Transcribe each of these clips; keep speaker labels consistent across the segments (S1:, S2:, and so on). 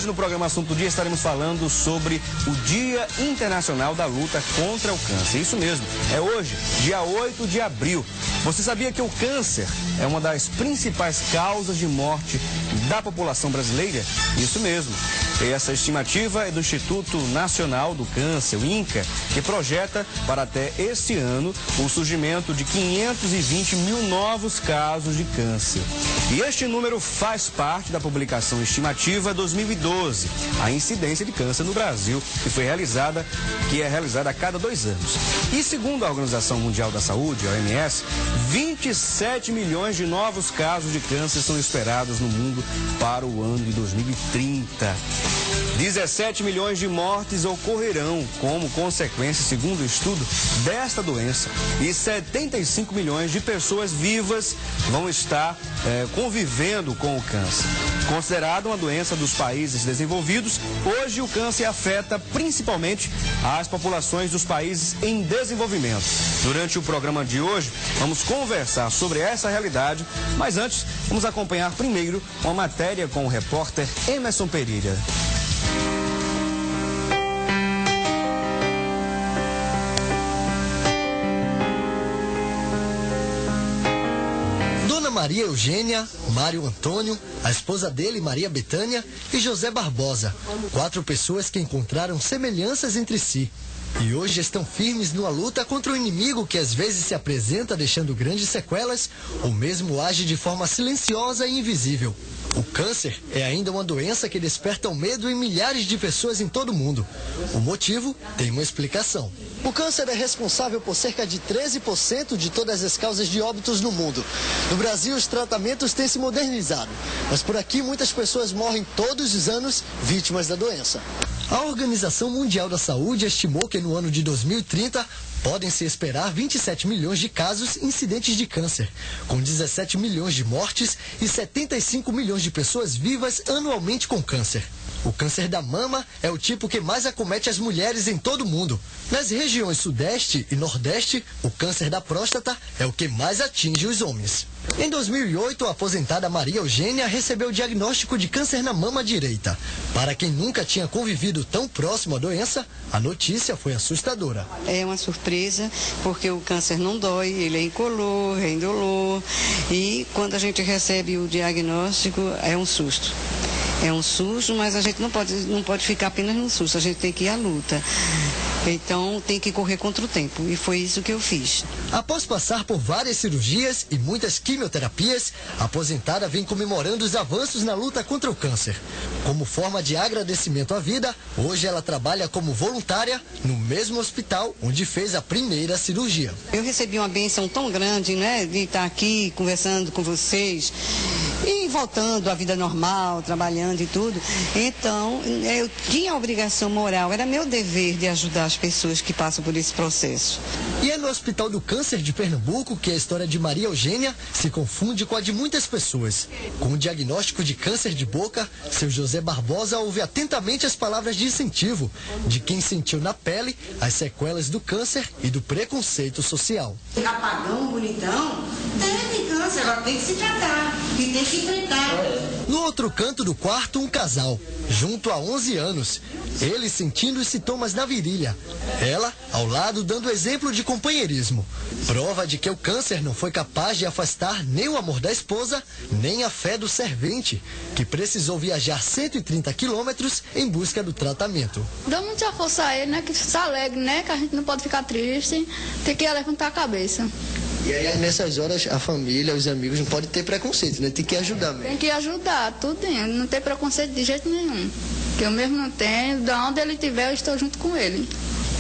S1: Hoje no programa Assunto do Dia estaremos falando sobre o Dia Internacional da Luta contra o Câncer. Isso mesmo, é hoje, dia 8 de abril. Você sabia que o câncer é uma das principais causas de morte da população brasileira? Isso mesmo. Essa estimativa é do Instituto Nacional do Câncer, o INCA, que projeta para até este ano o surgimento de 520 mil novos casos de câncer. E este número faz parte da publicação estimativa 2012, a incidência de câncer no Brasil, que é realizada a cada 2 anos. E segundo a Organização Mundial da Saúde, a OMS, 27 milhões de novos casos de câncer são esperados no mundo para o ano de 2030. 17 milhões de mortes ocorrerão como consequência, segundo o estudo, desta doença. E 75 milhões de pessoas vivas vão estar convivendo com o câncer. Considerado uma doença dos países desenvolvidos, hoje o câncer afeta principalmente as populações dos países em desenvolvimento. Durante o programa de hoje, vamos conversar sobre essa realidade, mas antes, vamos acompanhar primeiro uma matéria com o repórter Emerson Pereira.
S2: Maria Eugênia, Mário Antônio, a esposa dele, Maria Betânia, e José Barbosa. 4 pessoas que encontraram semelhanças entre si. E hoje estão firmes numa luta contra um inimigo que às vezes se apresenta deixando grandes sequelas ou mesmo age de forma silenciosa e invisível. O câncer é ainda uma doença que desperta o medo em milhares de pessoas em todo o mundo. O motivo tem uma explicação. O câncer é responsável por cerca de 13% de todas as causas de óbitos no mundo. No Brasil, os tratamentos têm se modernizado, mas por aqui muitas pessoas morrem todos os anos vítimas da doença. A Organização Mundial da Saúde estimou que no ano de 2030 podem se esperar 27 milhões de casos incidentes de câncer, com 17 milhões de mortes e 75 milhões de pessoas vivas anualmente com câncer. O câncer da mama é o tipo que mais acomete as mulheres em todo o mundo. Nas regiões Sudeste e Nordeste, o câncer da próstata é o que mais atinge os homens. Em 2008, a aposentada Maria Eugênia recebeu o diagnóstico de câncer na mama direita. Para quem nunca tinha convivido tão próximo à doença, a notícia foi assustadora.
S3: É uma surpresa, porque o câncer não dói, ele é incolor, é indolor. E quando a gente recebe o diagnóstico, é um susto. É um susto, mas a gente não pode ficar apenas no susto, a gente tem que ir à luta. Então tem que correr contra o tempo, e foi isso que eu fiz.
S2: Após passar por várias cirurgias e muitas quimioterapias, a aposentada vem comemorando os avanços na luta contra o câncer. Como forma de agradecimento à vida, hoje ela trabalha como voluntária no mesmo hospital onde fez a primeira cirurgia.
S3: Eu recebi uma bênção tão grande, né, de estar aqui conversando com vocês e voltando à vida normal, trabalhando e tudo. Então, eu tinha a obrigação moral, era meu dever de ajudar as pessoas que passam por esse processo.
S2: E é no Hospital do Câncer de Pernambuco que a história de Maria Eugênia se confunde com a de muitas pessoas. Com o diagnóstico de câncer de boca, seu José Barbosa ouve atentamente as palavras de incentivo de quem sentiu na pele as sequelas do câncer e do preconceito social.
S3: Rapagão, bonitão, teve câncer, ela tem que se tratar e tem que enfrentar.
S2: No outro canto do quarto, um casal, junto há 11 anos. Ele sentindo os sintomas na virilha. Ela, ao lado, dando exemplo de companheirismo. Prova de que o câncer não foi capaz de afastar nem o amor da esposa, nem a fé do servente, que precisou viajar 130 quilômetros em busca do tratamento.
S4: Dá muita força a ele, né? Que se alegre, né? Que a gente não pode ficar triste, tem que levantar a cabeça.
S2: E aí, nessas horas, a família, os amigos, não podem ter preconceito, né? Tem que ajudar mesmo.
S4: Tem que ajudar, tudo. Não tem preconceito de jeito nenhum. Que eu mesmo não tenho, de onde ele estiver, eu estou junto com ele.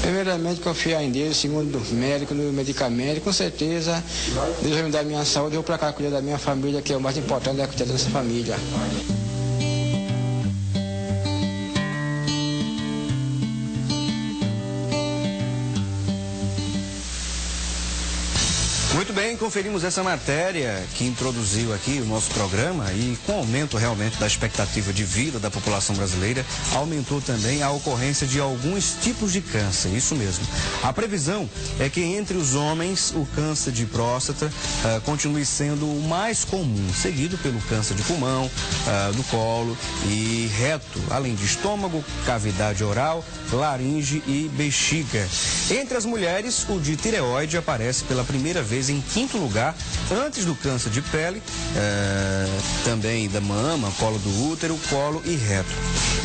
S5: Primeiramente, confiar em Deus, segundo o médico, no medicamento, com certeza, Deus vai me dar a minha saúde, eu vou para cá cuidar da minha família, que é o mais importante, é cuidar da nossa família.
S1: Muito bem, conferimos essa matéria que introduziu aqui o nosso programa e com o aumento realmente da expectativa de vida da população brasileira, aumentou também a ocorrência de alguns tipos de câncer, isso mesmo. A previsão é que entre os homens o câncer de próstata continue sendo o mais comum, seguido pelo câncer de pulmão, do colo e reto, além de estômago, cavidade oral, laringe e bexiga. Entre as mulheres, o de tireoide aparece pela primeira vez em 5º lugar, antes do câncer de pele, também da mama, colo do útero, colo e reto.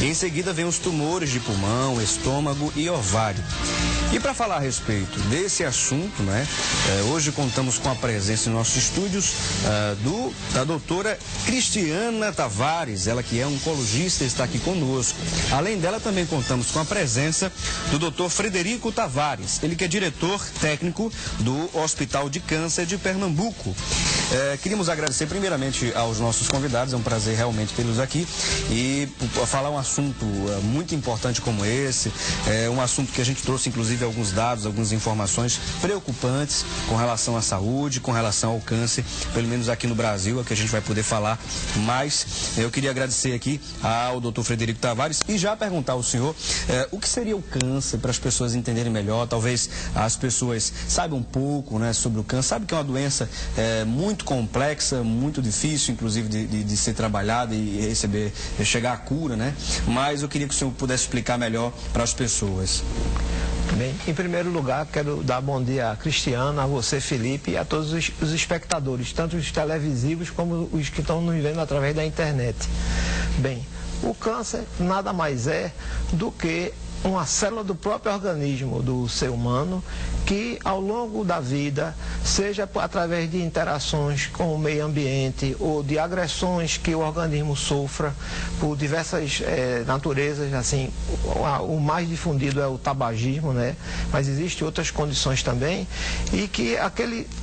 S1: Em seguida vem os tumores de pulmão, estômago e ovário. E para falar a respeito desse assunto, né, hoje contamos com a presença em nossos estúdios da doutora Cristiana Tavares, ela que é oncologista, está aqui conosco. Além dela, também contamos com a presença do doutor Frederico Tavares, ele que é diretor técnico do Hospital de Câncer de Pernambuco. Queríamos agradecer primeiramente aos nossos convidados, é um prazer realmente tê-los aqui e falar um assunto muito importante como esse, um assunto que a gente trouxe inclusive alguns dados, algumas informações preocupantes com relação à saúde, com relação ao câncer, pelo menos aqui no Brasil, é que a gente vai poder falar mais. Eu queria agradecer aqui ao doutor Frederico Tavares e já perguntar ao senhor o que seria o câncer, para as pessoas entenderem melhor. Talvez as pessoas saibam um pouco, né, sobre o câncer, sabe que é uma doença muito complexa, muito difícil, inclusive, de ser trabalhada e chegar à cura, né? Mas eu queria que o senhor pudesse explicar melhor para as pessoas.
S6: Bem, em primeiro lugar, quero dar bom dia a Cristiana, a você, Felipe, e a todos os espectadores, tanto os televisivos como os que estão nos vendo através da internet. Bem, o câncer nada mais é do que uma célula do próprio organismo do ser humano que ao longo da vida, seja através de interações com o meio ambiente ou de agressões que o organismo sofra por diversas naturezas, assim, o mais difundido é o tabagismo, né? Mas existem outras condições também, e que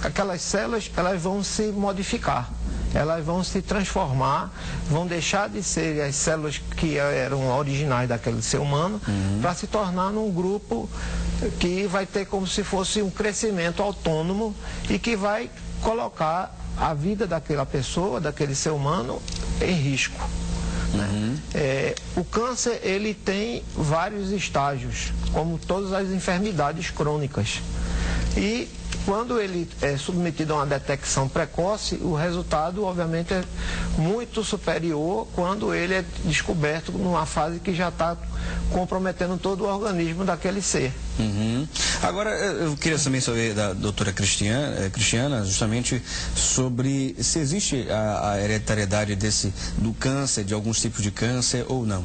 S6: aquelas células elas vão se modificar. Elas vão se transformar, vão deixar de ser as células que eram originais daquele ser humano, para se tornar num grupo que vai ter como se fosse um crescimento autônomo e que vai colocar a vida daquela pessoa, daquele ser humano, em risco. O câncer, ele tem vários estágios, como todas as enfermidades crônicas. E quando ele é submetido a uma detecção precoce, o resultado, obviamente, é muito superior quando ele é descoberto numa fase que já está comprometendo todo o organismo daquele ser.
S1: Agora, eu queria também saber da doutora Cristiana, justamente sobre se existe a hereditariedade do câncer, de alguns tipos de câncer ou não.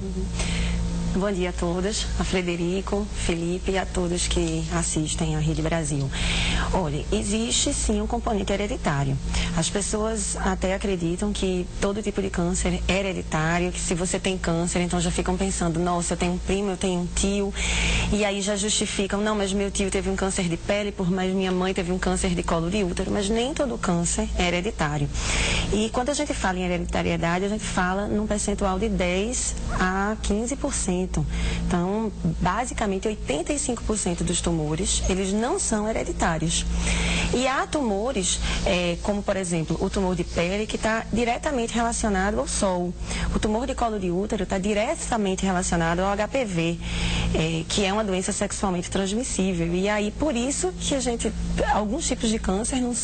S7: Bom dia a todas, a Frederico, Felipe e a todos que assistem à Rede Brasil. Olha, existe sim um componente hereditário. As pessoas até acreditam que todo tipo de câncer é hereditário, que se você tem câncer, então já ficam pensando, nossa, eu tenho um primo, eu tenho um tio, e aí já justificam, não, mas meu tio teve um câncer de pele, mas minha mãe teve um câncer de colo de útero, mas nem todo câncer é hereditário. E quando a gente fala em hereditariedade, a gente fala num percentual de 10 a 15%. Então, basicamente, 85% dos tumores, eles não são hereditários. E há tumores, como, por exemplo, o tumor de pele, que está diretamente relacionado ao sol. O tumor de colo de útero está diretamente relacionado ao HPV, que é uma doença sexualmente transmissível. E aí, por isso que alguns tipos de câncer não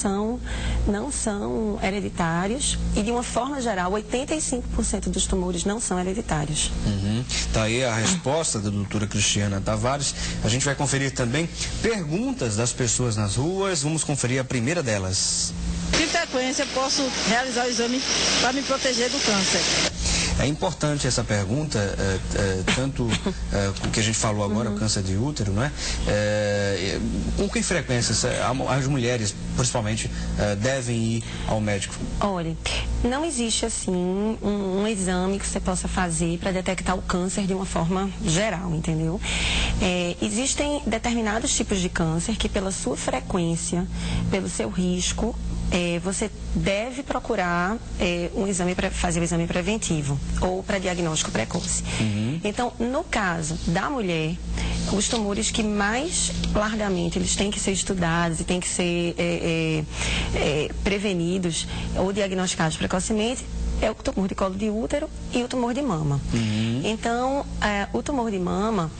S7: são hereditários. E, de uma forma geral, 85% dos tumores não são hereditários.
S1: Tá aí a resposta da doutora Cristiana Tavares. A gente vai conferir também perguntas das pessoas nas ruas. Vamos conferir a primeira delas.
S8: Que frequência posso realizar o exame para me proteger do câncer?
S1: É importante essa pergunta, tanto o que a gente falou agora, o câncer de útero, não é? Com que frequência as mulheres, principalmente, devem ir ao médico?
S7: Olha, não existe assim um exame que você possa fazer para detectar o câncer de uma forma geral, entendeu? Existem determinados tipos de câncer que, pela sua frequência, pelo seu risco, você deve procurar fazer o exame preventivo ou para diagnóstico precoce. Então, no caso da mulher, os tumores que mais largamente eles têm que ser estudados e têm que ser prevenidos ou diagnosticados precocemente é o tumor de colo de útero e o tumor de mama. Então, o tumor de mama,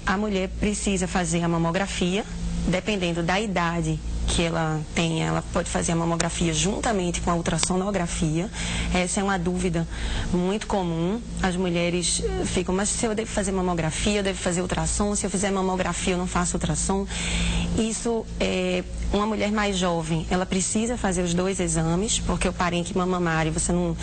S7: a mulher precisa fazer a mamografia, dependendo da idade que ela tem, ela pode fazer a mamografia juntamente com a ultrassonografia. Essa é uma dúvida muito comum. As mulheres ficam, mas se eu devo fazer mamografia, eu devo fazer ultrassom, se eu fizer mamografia eu não faço ultrassom. Isso uma mulher mais jovem, ela precisa fazer os 2 exames, porque o parênquima mamário, você não